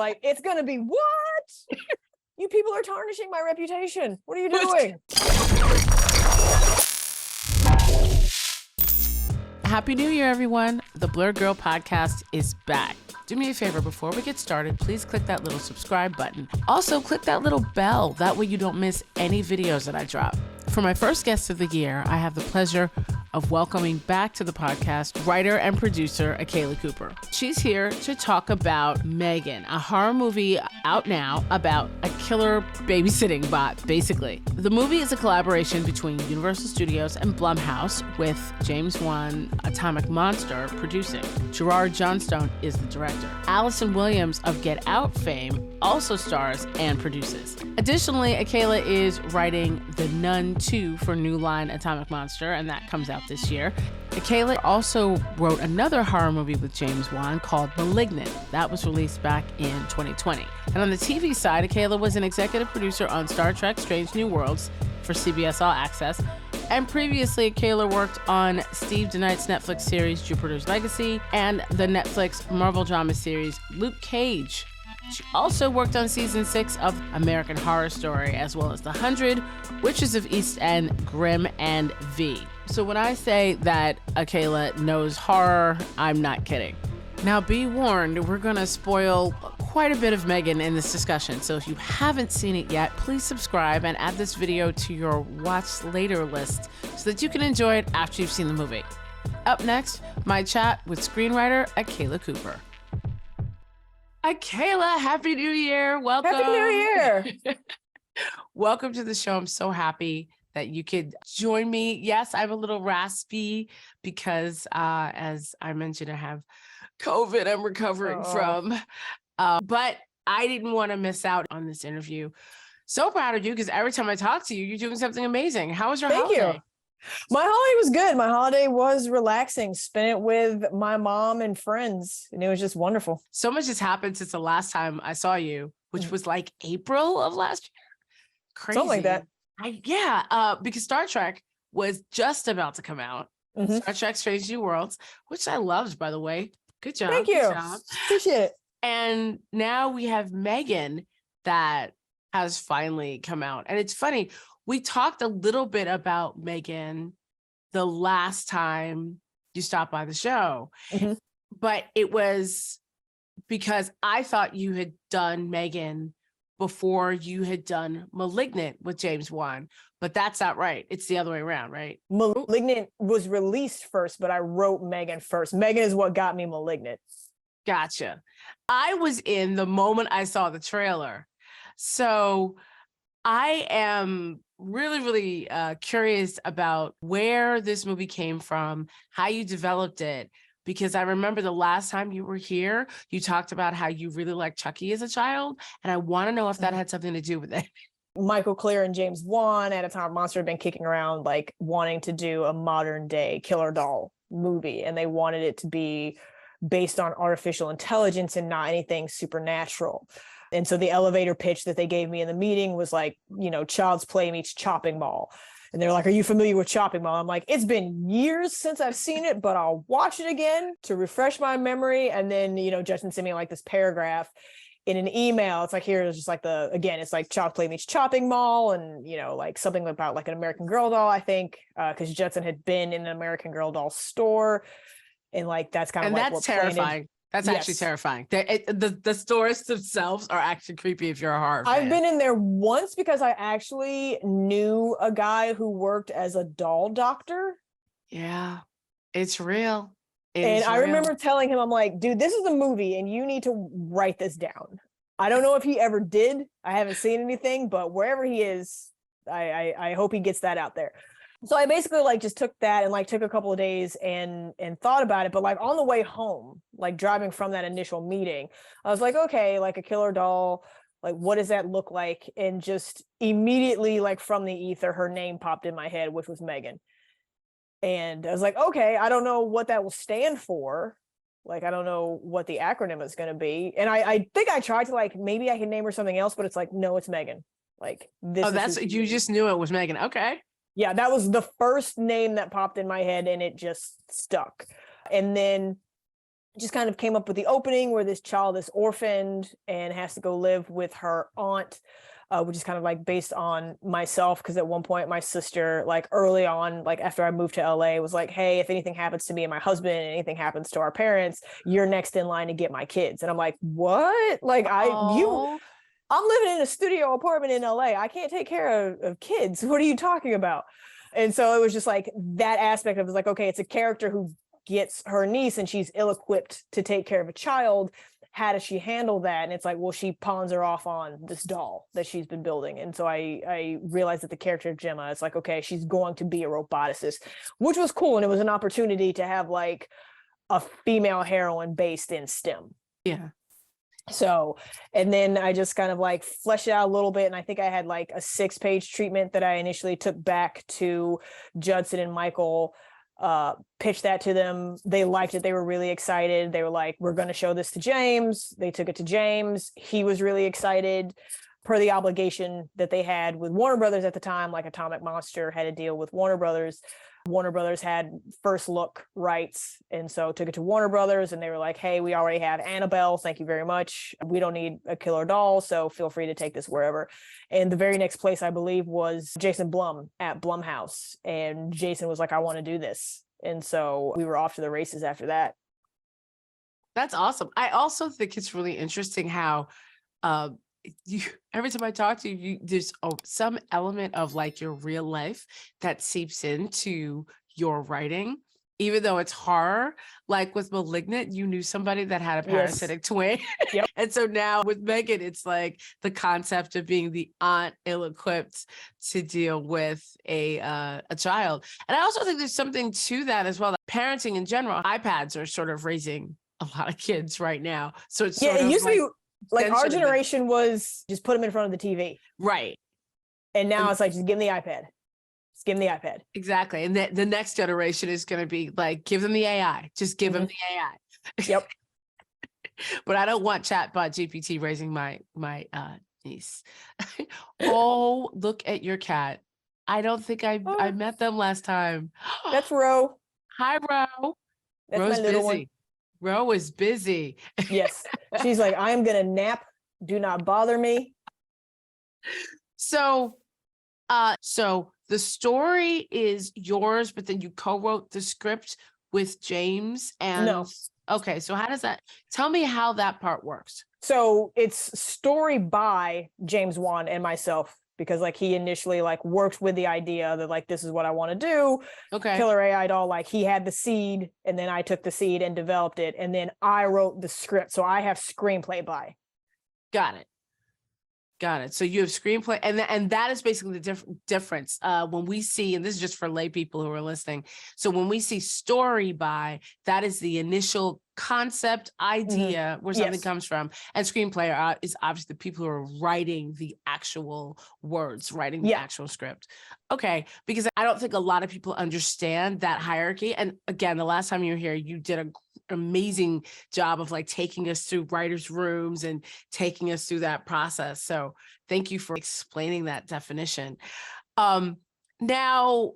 Like, it's going to be what? You people are tarnishing my reputation. What are you doing? Happy New Year, everyone. The Blurred Girl podcast is back. Do me a favor, before we get started, please click that little subscribe button. Also, click that little bell. That way you don't miss any videos that I drop. For my first guest of the year, I have the pleasure of welcoming back to the podcast writer and producer Akela Cooper. She's here to talk about M3GAN, a horror movie out now about a killer babysitting bot, basically. The movie is a collaboration between Universal Studios and Blumhouse, with James Wan, Atomic Monster, producing. Gerard Johnstone is the director. Allison Williams of Get Out fame also stars and produces. Additionally, Akela is writing The Nun 2 for New Line Atomic Monster, and that comes out this year. Akela also wrote another horror movie with James Wan called Malignant. That was released back in 2020. And on the TV side, Akela was an executive producer on Star Trek Strange New Worlds for CBS All Access. And previously, Akela worked on Steve DeKnight's Netflix series Jupiter's Legacy and the Netflix Marvel drama series Luke Cage. She also worked on season 6 of American Horror Story, as well as The 100, Witches of East End, Grimm, and V. So when I say that Akela knows horror, I'm not kidding. Now be warned, we're gonna spoil quite a bit of M3GAN in this discussion. So if you haven't seen it yet, please subscribe and add this video to your watch later list so that you can enjoy it after you've seen the movie. Up next, my chat with screenwriter Akela Cooper. Akela, Happy New Year. Welcome. Happy New Year. Welcome to the show. I'm so happy that you could join me. Yes, I'm a little raspy because, as I mentioned, I have COVID I'm recovering from. But I didn't want to miss out on this interview. So proud of you, because every time I talk to you, you're doing something amazing. How was your holiday? Thank you. My holiday was good. My holiday was relaxing. Spent it with my mom and friends, and it was just wonderful. So much has happened since the last time I saw you, which was like April of last year. Crazy. Something like that. Because Star Trek was just about to come out. Star Trek Strange New Worlds, which I loved, by the way. Good job. Thank you. Good job. Appreciate it. And now we have M3GAN that has finally come out. And it's funny, we talked a little bit about M3GAN the last time you stopped by the show, but it was because I thought you had done M3GAN before you had done Malignant with James Wan, but that's not right. It's the other way around, right? Malignant was released first, but I wrote M3GAN first. M3GAN is what got me Malignant. Gotcha. I was in the moment I saw the trailer. So I am really curious about where this movie came from, how you developed it, because I remember the last time you were here, you talked about how you really liked Chucky as a child, and I want to know if that had something to do with it. Michael Clear and James Wan at Atomic Monster had been kicking around, like, wanting to do a modern day killer doll movie, and they wanted it to be based on artificial intelligence and not anything supernatural. And so the elevator pitch that they gave me in the meeting was like, you know, Child's Play meets Chopping Mall. And they're like, are you familiar with Chopping Mall? I'm like, it's been years since I've seen it, but I'll watch it again to refresh my memory. And then, you know, Justin sent me like this paragraph in an email. It's like, here's just like it's like Child's Play meets Chopping Mall, and, you know, like something about like an American Girl doll, I think, because Judson had been in an American Girl doll store. And like, that's kind of like, that's terrifying. That's actually terrifying. The stores themselves are actually creepy if you're a horror fan. I've been in there once because I actually knew a guy who worked as a doll doctor. Yeah, it's real. I remember telling him, I'm like, dude, this is a movie and you need to write this down. I don't know if he ever did. I haven't seen anything, but wherever he is, I hope he gets that out there. So I basically like just took that and like took a couple of days and thought about it. But like on the way home, like driving from that initial meeting, I was like, okay, like a killer doll, like what does that look like? And just immediately, like from the ether, her name popped in my head, which was M3GAN. And I was like, okay, I don't know what that will stand for. Like, I don't know what the acronym is going to be. And I think I tried to like, maybe I can name her something else, but it's like, no, it's M3GAN. Like this. Oh, that's, you just knew it was M3GAN. Okay. Yeah, that was the first name that popped in my head and it just stuck. And then just kind of came up with the opening where this child is orphaned and has to go live with her aunt, which is kind of like based on myself. Because at one point my sister, like early on, like after I moved to LA, was like, hey, if anything happens to me and my husband and anything happens to our parents, you're next in line to get my kids. And I'm like, what? Like I'm living in a studio apartment in LA. I can't take care of kids. What are you talking about? And so it was just like that aspect of it was like, okay, it's a character who gets her niece and she's ill-equipped to take care of a child. How does she handle that? And it's like, well, she pawns her off on this doll that she's been building. And so I realized that the character of Gemma, it's like, okay, she's going to be a roboticist, which was cool. And it was an opportunity to have like a female heroine based in STEM. Yeah. So, and then I just kind of like fleshed it out a little bit. And I think I had like a 6-page treatment that I initially took back to Judson and Michael, pitched that to them. They liked it. They were really excited. They were like, we're going to show this to James. They took it to James. He was really excited per the obligation that they had with Warner Brothers at the time. Like Atomic Monster had a deal with Warner Brothers. Warner Brothers had first look rights, and so took it to Warner Brothers, and they were like, hey, we already have Annabelle, thank you very much, we don't need a killer doll, so feel free to take this wherever. And the very next place, I believe, was Jason Blum at Blumhouse, and Jason was like, I want to do this. And so we were off to the races after that. That's awesome. I also think it's really interesting how every time I talk to you, there's some element of like your real life that seeps into your writing, even though it's horror. Like with Malignant, you knew somebody that had a parasitic twin. Yep. And so now with M3GAN, it's like the concept of being the aunt ill-equipped to deal with a child. And I also think there's something to that as well. That parenting in general, iPads are sort of raising a lot of kids right now. So it's it used to be like our generation was just put them in front of the TV. Right. And now it's like, just give them the iPad. Just give them the iPad. Exactly. And the next generation is going to be like, give them the AI. Just give them the AI. Yep. But I don't want chatbot GPT raising my niece. Oh, look at your cat. I don't think I met them last time. That's Ro. Hi, Ro. That's Ro's my little busy. one. Ro is busy. Yes. She's like, I am going to nap. Do not bother me. So the story is yours, but then you co-wrote the script with James and No. Okay. So how does that, tell me how that part works. So it's story by James Wan and myself, because like he initially like worked with the idea that like, this is what I want to do. Okay. Killer AI doll, like he had the seed and then I took the seed and developed it. And then I wrote the script. So I have screenplay by. Got it. So you have screenplay, and that is basically the difference. When we see, and this is just for lay people who are listening. So when we see story by, that is the initial concept idea where something comes from, and screenplay is obviously the people who are writing the actual words, writing the actual script. Okay, because I don't think a lot of people understand that hierarchy. And again, the last time you were here, you did an amazing job of like taking us through writers' rooms and taking us through that process. So thank you for explaining that definition. Now,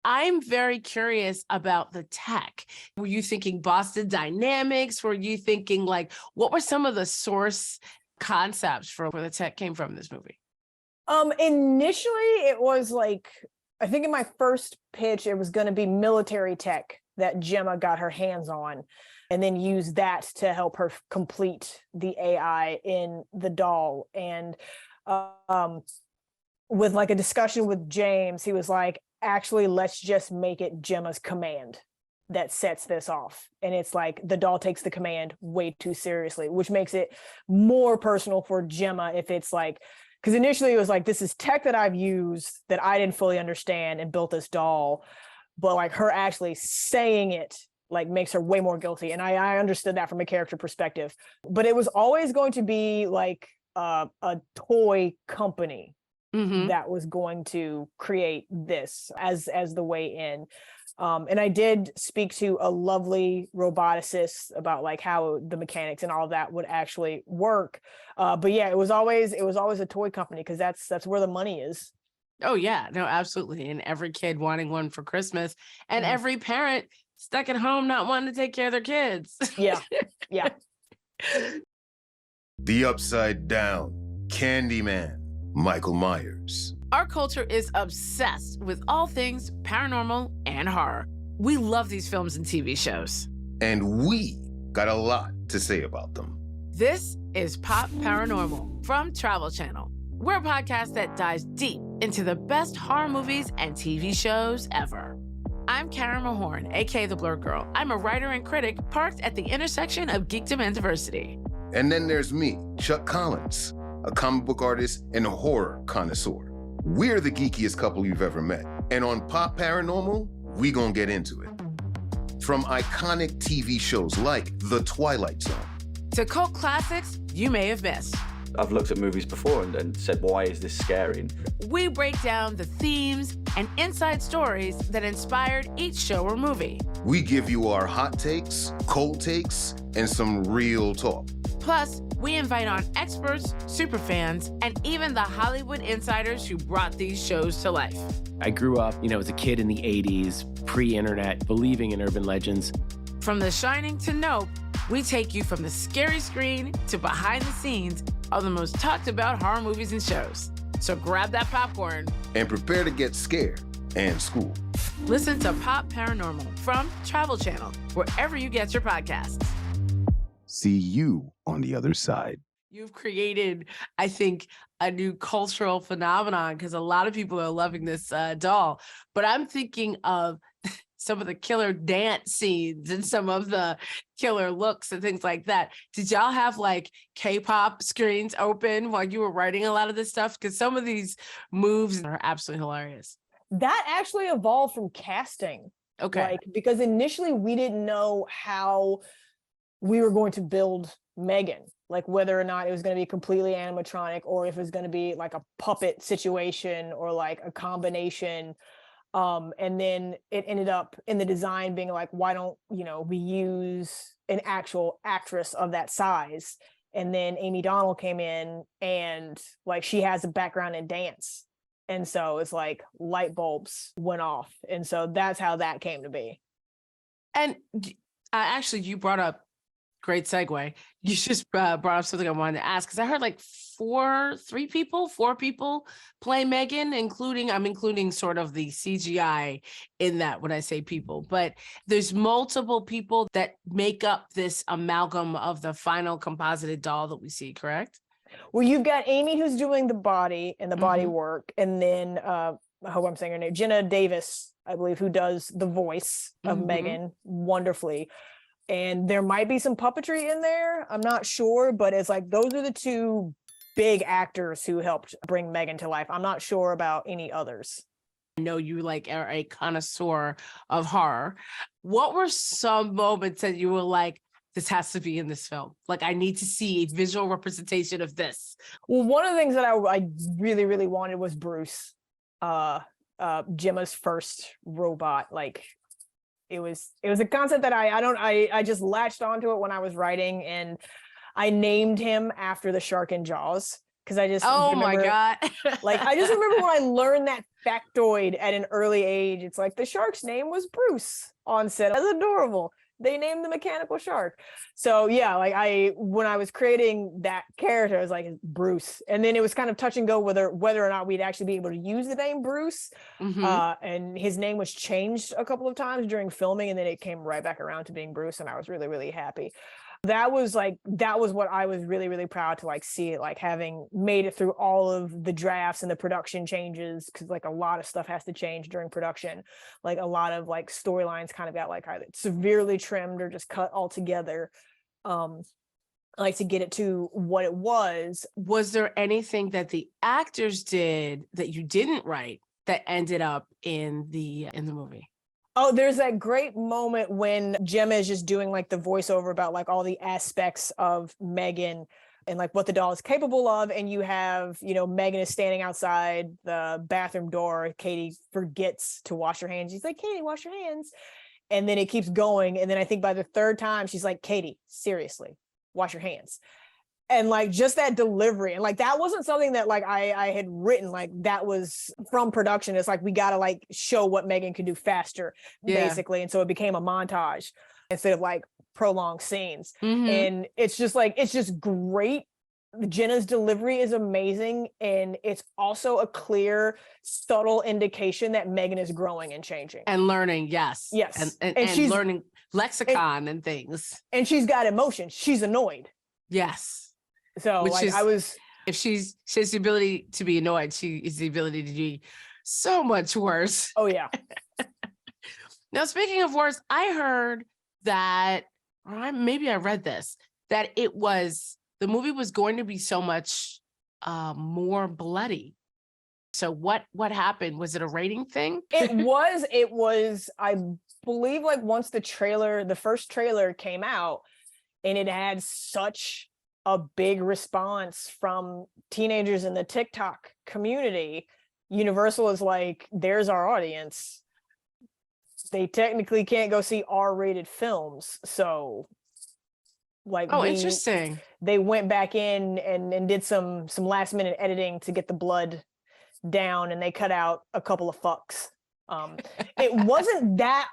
I'm very curious about the tech. Were you thinking Boston Dynamics? Were you thinking like, what were some of the source concepts for where the tech came from in this movie? Initially it was like, I think in my first pitch, it was going to be military tech that Gemma got her hands on, and then use that to help her complete the AI in the doll. And with like a discussion with James, he was like, actually, let's just make it Gemma's command that sets this off. And it's like the doll takes the command way too seriously, which makes it more personal for Gemma if it's like, because initially it was like, this is tech that I've used that I didn't fully understand and built this doll, but like her actually saying it like makes her way more guilty. And I understood that from a character perspective, but it was always going to be like a toy company that was going to create this as the way in. And I did speak to a lovely roboticist about like how the mechanics and all of that would actually work. But yeah, it was always a toy company, because that's where the money is. Oh yeah, no, absolutely. And every kid wanting one for Christmas, and every parent stuck at home not wanting to take care of their kids. Yeah. Yeah. The Upside Down, Candyman, Michael Myers. Our culture is obsessed with all things paranormal and horror. We love these films and TV shows. And we got a lot to say about them. This is Pop Paranormal from Travel Channel. We're a podcast that dives deep into the best horror movies and TV shows ever. I'm Karen Mahorn, aka the Blur Girl. I'm a writer and critic parked at the intersection of geekdom and diversity. And then there's me, Chuck Collins, a comic book artist and a horror connoisseur. We're the geekiest couple you've ever met. And on Pop Paranormal, we gonna get into it. From iconic TV shows like The Twilight Zone to cult classics you may have missed. I've looked at movies before and said, why is this scary? We break down the themes and inside stories that inspired each show or movie. We give you our hot takes, cold takes, and some real talk. Plus, we invite on experts, superfans, and even the Hollywood insiders who brought these shows to life. I grew up, as a kid in the 80s, pre-internet, believing in urban legends. From The Shining to Nope, we take you from the scary screen to behind the scenes of the most talked about horror movies and shows. So grab that popcorn and prepare to get scared and schooled. Listen to Pop Paranormal from Travel Channel, wherever you get your podcasts. See you on the other side. You've created, I think, a new cultural phenomenon because a lot of people are loving this doll. But I'm thinking of some of the killer dance scenes and some of the killer looks and things like that. Did y'all have like K-pop screens open while you were writing a lot of this stuff? Because some of these moves are absolutely hilarious. That actually evolved from casting. Okay. Because initially we didn't know how we were going to build M3GAN, like whether or not it was going to be completely animatronic or if it was going to be like a puppet situation or like a combination. And then it ended up in the design being like, why don't, we use an actual actress of that size? And then Amy Donald came in and like, she has a background in dance. And so it's like light bulbs went off. And so that's how that came to be. And actually you brought up, great segue. You just brought up something I wanted to ask because I heard like four people play M3GAN, I'm including sort of the CGI in that when I say people, but there's multiple people that make up this amalgam of the final composited doll that we see, correct? Well, you've got Amy who's doing the body and the body work, and then I hope I'm saying her name, Jenna Davis, I believe, who does the voice of M3GAN wonderfully. And there might be some puppetry in there. I'm not sure, but it's like those are the two big actors who helped bring M3GAN to life. I'm not sure about any others. I know you are a connoisseur of horror. What were some moments that you were like, this has to be in this film? Like, I need to see a visual representation of this. Well, one of the things that I really, really wanted was Bruce, Gemma's first robot. Like, it was a concept that I just latched onto it when I was writing, and I named him after the shark in Jaws because I just my God. I just remember when I learned that factoid at an early age. It's like the shark's name was Bruce on set. That's adorable. They named the mechanical shark. So yeah, when I was creating that character, I was like Bruce, and then it was kind of touch and go whether or not we'd actually be able to use the name Bruce. And his name was changed a couple of times during filming, and then it came right back around to being Bruce, and I was really, really happy. That was what I was really, really proud to see it, having made it through all of the drafts and the production changes, because a lot of stuff has to change during production. A lot of storylines kind of got either severely trimmed or just cut altogether. To get it to what it was. Was there anything that the actors did that you didn't write that ended up in the movie? Oh, there's that great moment when Gemma is just doing the voiceover about all the aspects of M3GAN and what the doll is capable of. And you have, M3GAN is standing outside the bathroom door. Katie forgets to wash her hands. She's like, Katie, wash your hands. And then it keeps going. And then I think by the third time, she's like, Katie, seriously, wash your hands. And like just that delivery, and like that wasn't something that like I had written, like that was from production. It's like we gotta like show what M3GAN could do faster, basically. And so it became a montage instead of like prolonged scenes. And it's just like, it's just great. Jenna's delivery is amazing, and it's also a clear, subtle indication that M3GAN is growing and changing and learning. Yes, and she's learning lexicon and things. And she's got emotion. She's annoyed. Yes. So like if she has the ability to be annoyed, she is the ability to be so much worse. Oh yeah. Now, speaking of worse, I heard that, or maybe I read this, that the movie was going to be so much more bloody. So what happened? Was it a rating thing? It was, I believe, like once the first trailer came out, and it had such a big response from teenagers in the TikTok community, Universal is like, there's our audience. They technically can't go see R-rated films. So like, interesting. They went back in and did some last minute editing to get the blood down, and they cut out a couple of fucks. It wasn't that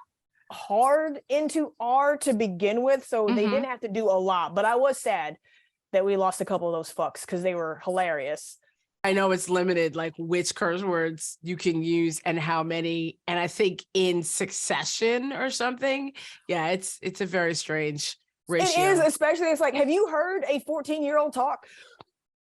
hard into R to begin with, so they didn't have to do a lot, but I was sad that we lost a couple of those fucks because they were hilarious. I know it's limited, like which curse words you can use and how many, and I think in succession or something. Yeah, it's a very strange ratio. It is, especially, it's like, have you heard a 14-year-old talk?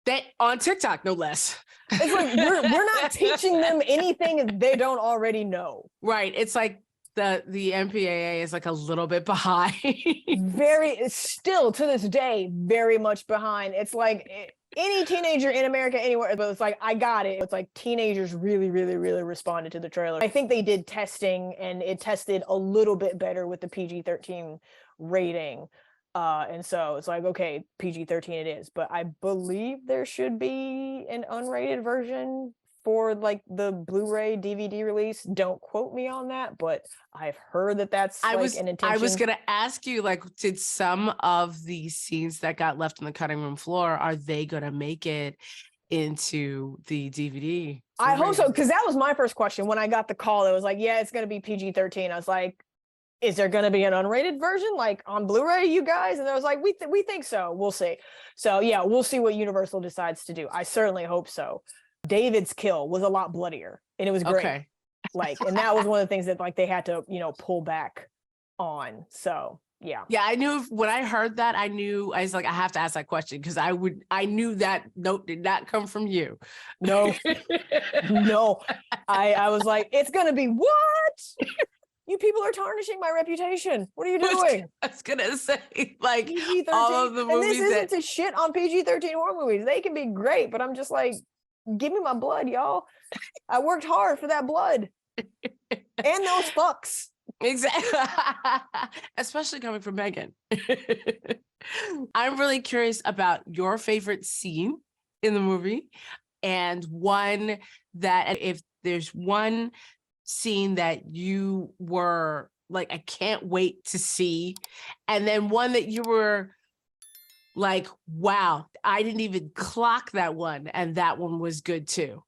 That on TikTok, no less. It's like we're not teaching them anything they don't already know. Right. It's like the MPAA is like a little bit behind. It's still to this day very much behind. It's like any teenager in America anywhere, but it's like, I got it. It's like teenagers really, really, really responded to the trailer. I think they did testing, and it tested a little bit better with the PG-13 rating. And so it's like, okay, PG-13 it is, but I believe there should be an unrated version for like the Blu-ray DVD release. Don't quote me on that, but I've heard that that's an intention. I was gonna ask you, like, did some of the scenes that got left on the cutting room floor, are they gonna make it into the DVD? I hope so, because that was my first question when I got the call. It was like, yeah, it's gonna be PG-13. I was like, is there going to be an unrated version like on Blu-ray, you guys? And I was like, we think so. We'll see. So yeah, we'll see what Universal decides to do. I certainly hope so. David's kill was a lot bloodier, and it was great. Okay. Like, and that was one of the things that like they had to, pull back on. So yeah. Yeah, I knew when I heard that, I was like, I have to ask that question, because I knew that note did not come from you. No, no. I was like, it's going to be what? You people are tarnishing my reputation. What are you doing? I was gonna say, like, PG-13. all of the movies. And this isn't to shit on PG-13 horror movies. They can be great, but I'm just like, give me my blood, y'all. I worked hard for that blood. And those fucks. Exactly. Especially coming from M3GAN. I'm really curious about your favorite scene in the movie, and one that, if there's one scene that you were like, I can't wait to see, and then one that you were like, wow, I didn't even clock that one, and that one was good too.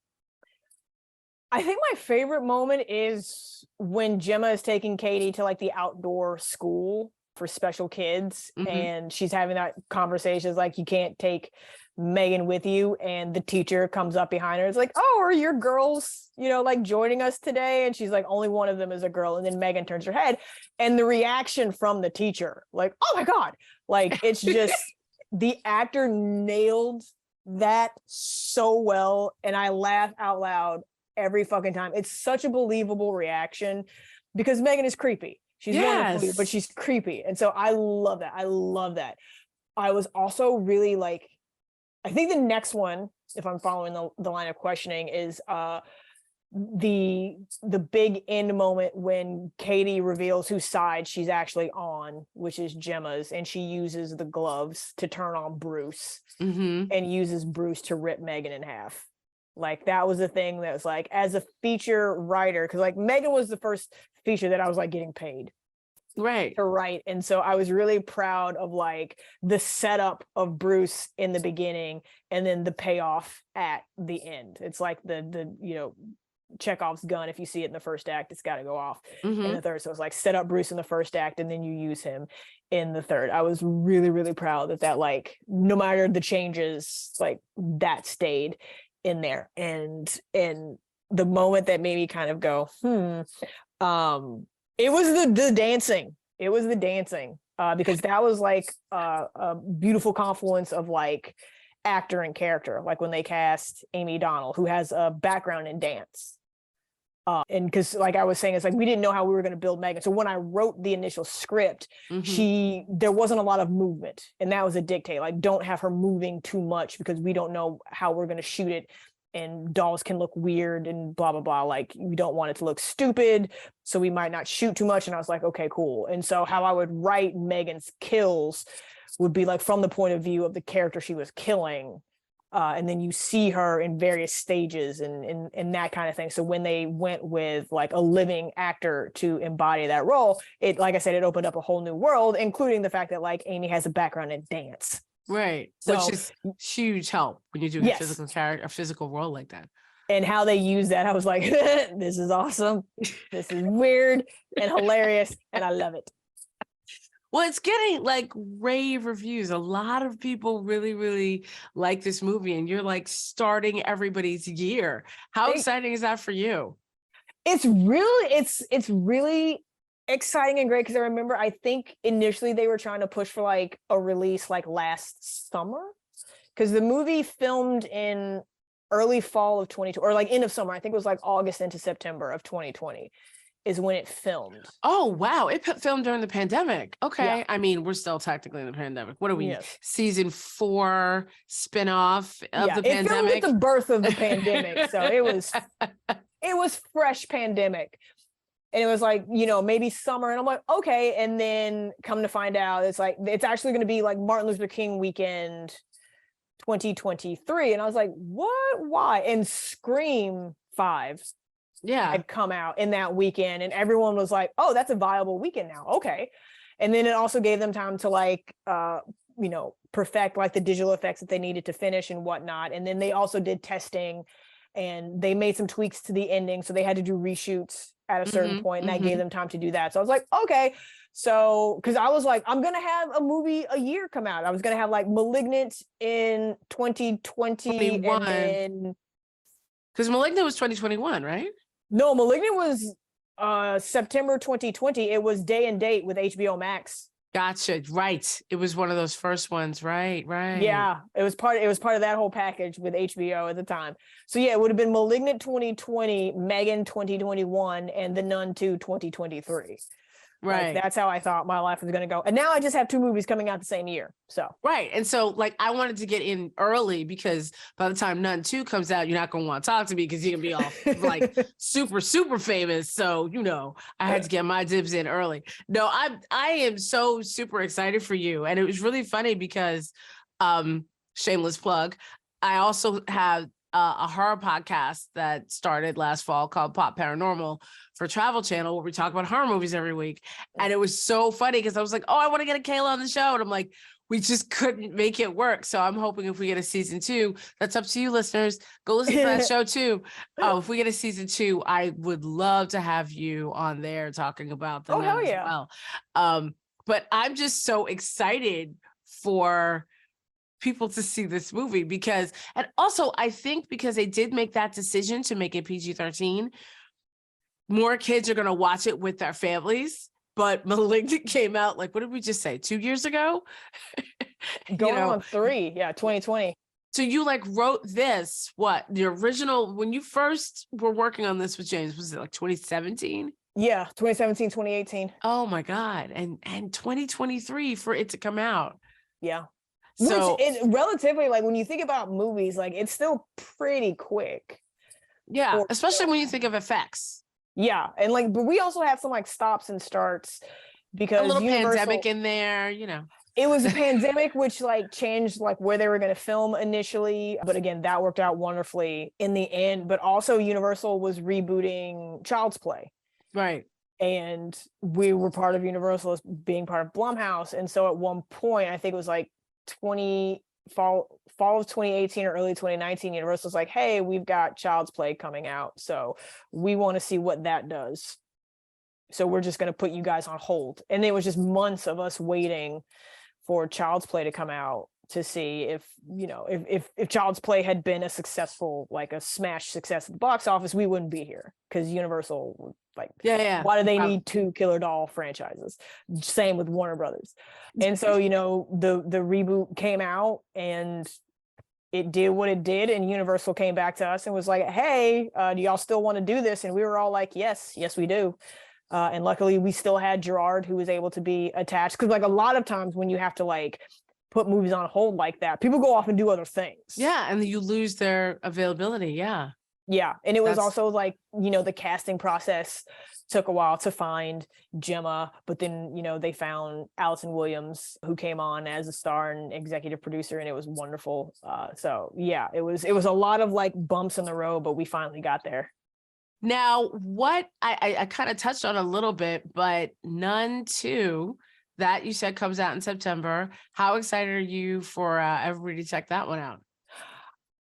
I think my favorite moment is when Gemma is taking Katie to like the outdoor school for special kids, and she's having that conversation. It's like, you can't take M3GAN with you, and the teacher comes up behind her. It's like, oh, are your girls, like joining us today? And she's like, only one of them is a girl. And then M3GAN turns her head, and the reaction from the teacher, like, oh my God, like, it's just the actor nailed that so well. And I laugh out loud every fucking time. It's such a believable reaction, because M3GAN is creepy. She's wonderful, but she's creepy. And so I love that. I love that. I was also really like, I think the next one, if I'm following the line of questioning, is the big end moment when Katie reveals whose side she's actually on, which is Gemma's, and she uses the gloves to turn on Bruce, and uses Bruce to rip M3GAN in half. Like, that was the thing that was like, as a feature writer, because like M3GAN was the first feature that I was like getting paid. Right. to write. And so I was really proud of like the setup of Bruce in the beginning and then the payoff at the end. It's like the you know, Chekhov's gun. If you see it in the first act, it's got to go off in the third. So it's like set up Bruce in the first act and then you use him in the third. I was really, really proud that like no matter the changes, like that stayed in there. And the moment that made me kind of go, it was the dancing. It was the dancing because that was like a beautiful confluence of like actor and character. Like when they cast Amy Donald, who has a background in dance. And because like I was saying, it's like we didn't know how we were going to build M3GAN. So when I wrote the initial script, there wasn't a lot of movement. And that was a dictate. Like, don't have her moving too much because we don't know how we're going to shoot it. And dolls can look weird and blah, blah, blah. Like, we don't want it to look stupid. So we might not shoot too much. And I was like, okay, cool. And so how I would write M3GAN's kills would be like from the point of view of the character she was killing. And then you see her in various stages and that kind of thing. So when they went with like a living actor to embody that role, it, like I said, it opened up a whole new world, including the fact that like Amy has a background in dance. Right. So, which is huge help when you're doing a physical character, a physical role like that. And how they use that, I was like, this is awesome. This is weird and hilarious. And I love it. Well, it's getting like rave reviews. A lot of people really, really like this movie, and you're like starting everybody's year. How exciting is that for you? It's really exciting and great because I remember I think initially they were trying to push for like a release like last summer because the movie filmed in early fall of 2020 or like end of summer. I think it was like August into September of 2020. Is when it filmed. Oh, wow. It filmed during the pandemic. Okay. Yeah. I mean, we're still technically in the pandemic. What are we? Yes. Season 4 spinoff of the pandemic? It filmed with the birth of the pandemic. So it was fresh pandemic. And it was like, you know, maybe summer. And I'm like, okay. And then come to find out, it's like, it's actually going to be like Martin Luther King weekend 2023. And I was like, what? Why? And Scream 5 had come out in that weekend and everyone was like, oh, that's a viable weekend now. Okay. And then it also gave them time to like, you know, perfect like the digital effects that they needed to finish and whatnot. And then they also did testing and they made some tweaks to the ending. So they had to do reshoots at a certain point and that gave them time to do that. So I was like, okay. So, cause I was like, I'm going to have a movie a year come out. I was going to have like Malignant in 2020 and then. Cause Malignant was 2021, right? No, Malignant was September 2020. It was day and date with HBO Max. Gotcha. Right. It was one of those first ones. Right. Yeah. It was part of that whole package with HBO at the time. So yeah, it would have been Malignant 2020, M3GAN 2021, and The Nun 2 2023. Right. Like, that's how I thought my life was going to go. And now I just have 2 movies coming out the same year. So. Right. And so like, I wanted to get in early because by the time Nun 2 comes out, you're not going to want to talk to me because you're going to be all like super, super famous. So, you know, I had to get my dibs in early. No, I am so super excited for you. And it was really funny because, shameless plug, I also have a horror podcast that started last fall called Pop Paranormal for Travel Channel, where we talk about horror movies every week. And it was so funny because I was like, oh, I want to get Akela on the show. And I'm like, we just couldn't make it work. So I'm hoping if we get a season 2, that's up to you listeners. Go listen to that show too. If we get a season 2, I would love to have you on there talking about the hell yeah. as well. But I'm just so excited for people to see this movie because, and also I think because they did make that decision to make it PG-13, more kids are going to watch it with their families. But Malignant came out like, what did we just say, 2 years ago? Going on 3, yeah, 2020. So you like wrote this, what, the original, when you first were working on this with James, was it like 2017? Yeah, 2017, 2018. Oh my God. And 2023 for it to come out. Yeah. So which it relatively, like when you think about movies, like it's still pretty quick. Yeah, especially when you think of effects. Yeah, and like, but we also had some like stops and starts because a little pandemic in there, you know. It was a pandemic, which like changed like where they were going to film initially. But again, that worked out wonderfully in the end. But also Universal was rebooting Child's Play. Right. and we were part of Universal as being part of Blumhouse. And so at one point, I think it was like fall of 2018 or early 2019, Universal was like, hey, we've got Child's Play coming out, so we want to see what that does. So we're just going to put you guys on hold. And it was just months of us waiting for Child's Play to come out to see if, you know, if Child's Play had been a successful, like a smash success at the box office, we wouldn't be here, because Universal, like, why do they need 2 killer doll franchises? Same with Warner Brothers. And so, you know, the reboot came out and it did what it did, and Universal came back to us and was like, hey, do y'all still want to do this? And we were all like, yes, we do. And luckily we still had Gerard, who was able to be attached, because like a lot of times when you have to like put movies on hold like that, people go off and do other things. Yeah, and you lose their availability. Yeah, and it was also like, you know, the casting process took a while to find Gemma, but then, you know, they found Allison Williams, who came on as a star and executive producer, and it was wonderful. So yeah, it was a lot of like bumps in the road, but we finally got there. Now, what I kind of touched on a little bit, but Nun 2, that you said comes out in September. How excited are you for everybody to check that one out?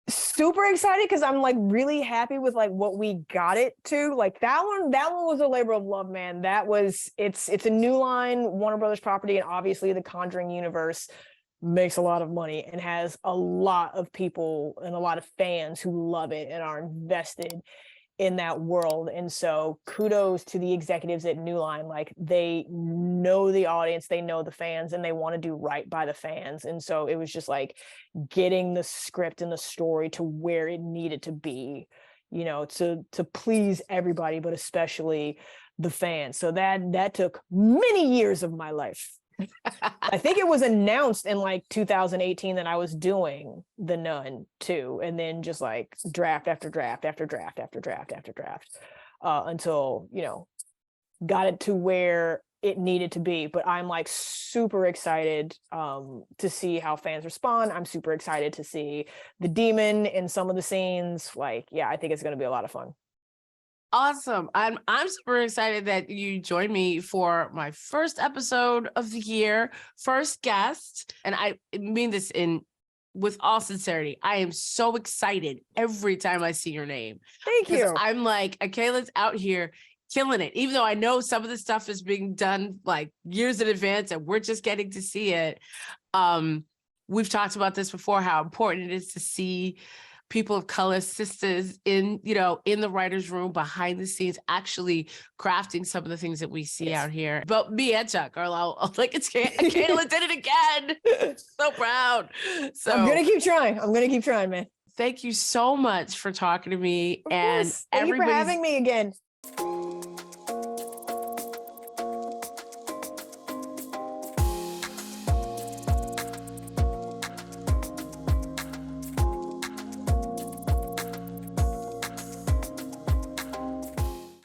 Super excited, because I'm like really happy with like what we got it to. Like that one was a labor of love, man. It's a New Line Warner Brothers property, and obviously the Conjuring universe makes a lot of money and has a lot of people and a lot of fans who love it and are invested in that world. And so kudos to the executives at New Line. Like, they know the audience, they know the fans, and they want to do right by the fans. And so it was just like getting the script and the story to where it needed to be, you know, to please everybody, but especially the fans. So that took many years of my life. I think it was announced in like 2018 that I was doing The Nun 2, and then just like draft after draft after draft after draft after draft, until, you know, got it to where it needed to be. But I'm like super excited to see how fans respond. I'm super excited to see the demon in some of the scenes. Like, yeah, I think it's going to be a lot of fun. Awesome. I'm super excited that you joined me for my first episode of the year, first guest. And I mean this with all sincerity. I am so excited every time I see your name. Thank you. I'm like, Akela's out here killing it, even though I know some of the stuff is being done like years in advance and we're just getting to see it. We've talked about this before, how important it is to see people of color, sisters in the writer's room, behind the scenes, actually crafting some of the things that we see out here. But me and Chuck are like, Akela did it again. So proud. So I'm going to keep trying, man. Thank you so much for talking to me. And thank you for having me again.